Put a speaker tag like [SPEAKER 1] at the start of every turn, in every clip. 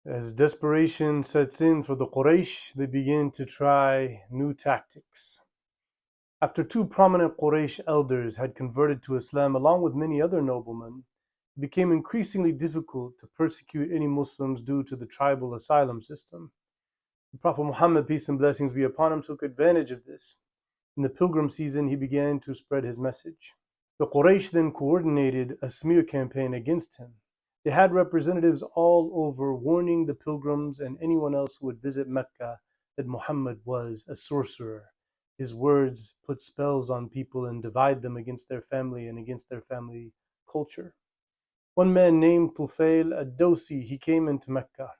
[SPEAKER 1] As desperation sets in for the Quraysh, they begin to try new tactics. After two prominent Quraysh elders had converted to Islam along with many other noblemen, it became increasingly difficult to persecute any Muslims due to the tribal asylum system. The Prophet Muhammad, peace and blessings be upon him, took advantage of this. In the pilgrim season, he began to spread his message. The Quraysh then coordinated a smear campaign against him. They had representatives all over warning the pilgrims and anyone else who would visit Mecca that Muhammad was a sorcerer. His words put spells on people and divide them against their family and against their family culture. One man named Tufail ad-Dawsi, he came into Mecca.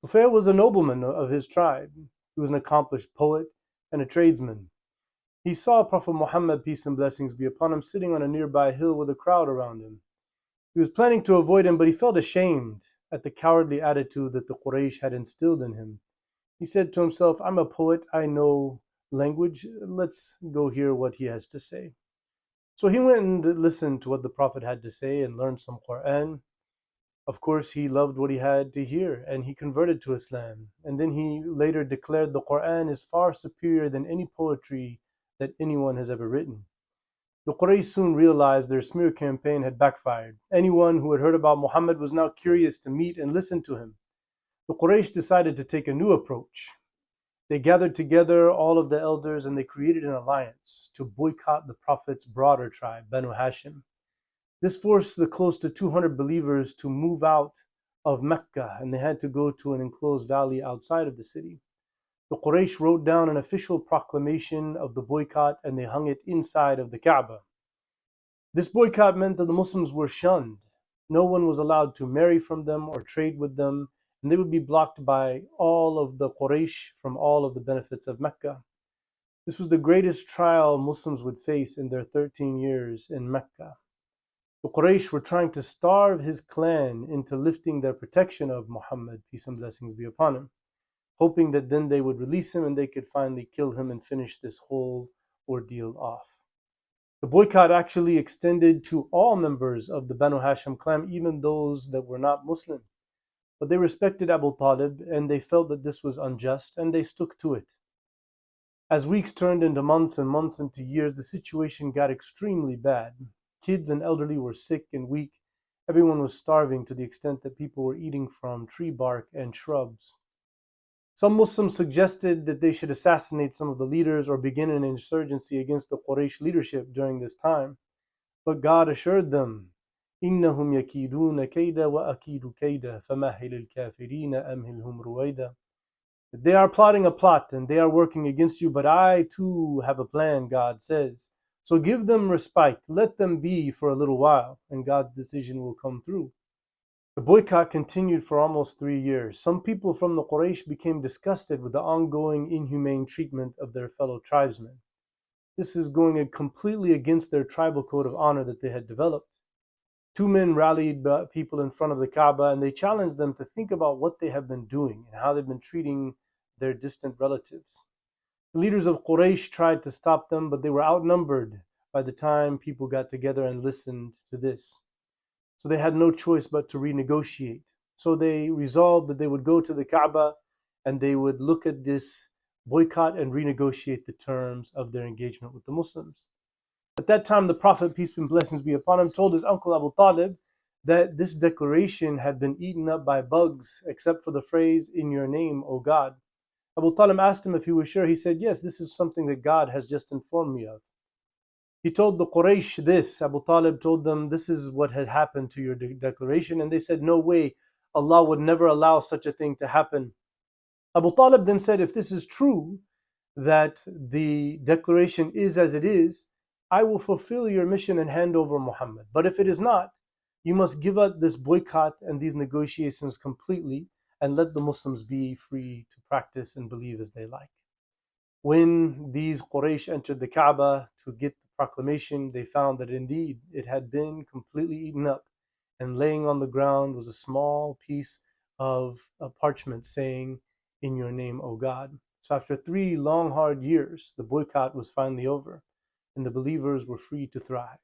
[SPEAKER 1] Tufail was a nobleman of his tribe. He was an accomplished poet and a tradesman. He saw Prophet Muhammad, peace and blessings be upon him, sitting on a nearby hill with a crowd around him. He was planning to avoid him, but he felt ashamed at the cowardly attitude that the Quraysh had instilled in him. He said to himself, I'm a poet, I know language, let's go hear what he has to say. So he went and listened to what the Prophet had to say and learned some Quran. Of course, he loved what he had to hear and he converted to Islam. And then he later declared the Quran is far superior than any poetry that anyone has ever written. The Quraysh soon realized their smear campaign had backfired. Anyone who had heard about Muhammad was now curious to meet and listen to him. The Quraysh decided to take a new approach. They gathered together all of the elders and they created an alliance to boycott the Prophet's broader tribe, Banu Hashim. This forced the close to 200 believers to move out of Mecca and they had to go to an enclosed valley outside of the city. The Quraysh wrote down an official proclamation of the boycott and they hung it inside of the Kaaba. This boycott meant that the Muslims were shunned. No one was allowed to marry from them or trade with them, and they would be blocked by all of the Quraysh from all of the benefits of Mecca. This was the greatest trial Muslims would face in their 13 years in Mecca. The Quraysh were trying to starve his clan into lifting their protection of Muhammad, peace and blessings be upon him, hoping that then they would release him and they could finally kill him and finish this whole ordeal off. The boycott actually extended to all members of the Banu Hashim clan, even those that were not Muslim. But they respected Abu Talib and they felt that this was unjust and they stuck to it. As weeks turned into months and months into years, the situation got extremely bad. Kids and elderly were sick and weak. Everyone was starving to the extent that people were eating from tree bark and shrubs. Some Muslims suggested that they should assassinate some of the leaders or begin an insurgency against the Quraysh leadership during this time. But God assured them, إِنَّهُمْ يَكِيدُونَ كَيْدًا وَأَكِيدُ كَيْدًا فَمَهِّلِ الْكَافِرِينَ أَمْهِلْهُمْ رُوَيْدًا. They are plotting a plot and they are working against you, but I too have a plan, God says. So give them respite, let them be for a little while, and God's decision will come through. The boycott continued for almost 3 years. Some people from the Quraysh became disgusted with the ongoing inhumane treatment of their fellow tribesmen. This is going completely against their tribal code of honor that they had developed. Two men rallied people in front of the Kaaba and they challenged them to think about what they have been doing and how they've been treating their distant relatives. The leaders of Quraysh tried to stop them, but they were outnumbered by the time people got together and listened to this. So they had no choice but to renegotiate. So they resolved that they would go to the Kaaba and they would look at this boycott and renegotiate the terms of their engagement with the Muslims. At that time, the Prophet, peace and blessings be upon him, told his uncle Abu Talib that this declaration had been eaten up by bugs, except for the phrase, "In your name, O God." Abu Talib asked him if he was sure. He said, yes, this is something that God has just informed me of. He told the Quraysh this. Abu Talib told them, this is what had happened to your declaration. And they said, no way, Allah would never allow such a thing to happen. Abu Talib then said, if this is true, that the declaration is as it is, I will fulfill your mission and hand over Muhammad. But if it is not, you must give up this boycott and these negotiations completely and let the Muslims be free to practice and believe as they like. When these Quraysh entered the Kaaba to get the proclamation, they found that indeed it had been completely eaten up, and laying on the ground was a small piece of a parchment saying, "In your name, O God." So after 3 long, hard years, the boycott was finally over, and the believers were free to thrive.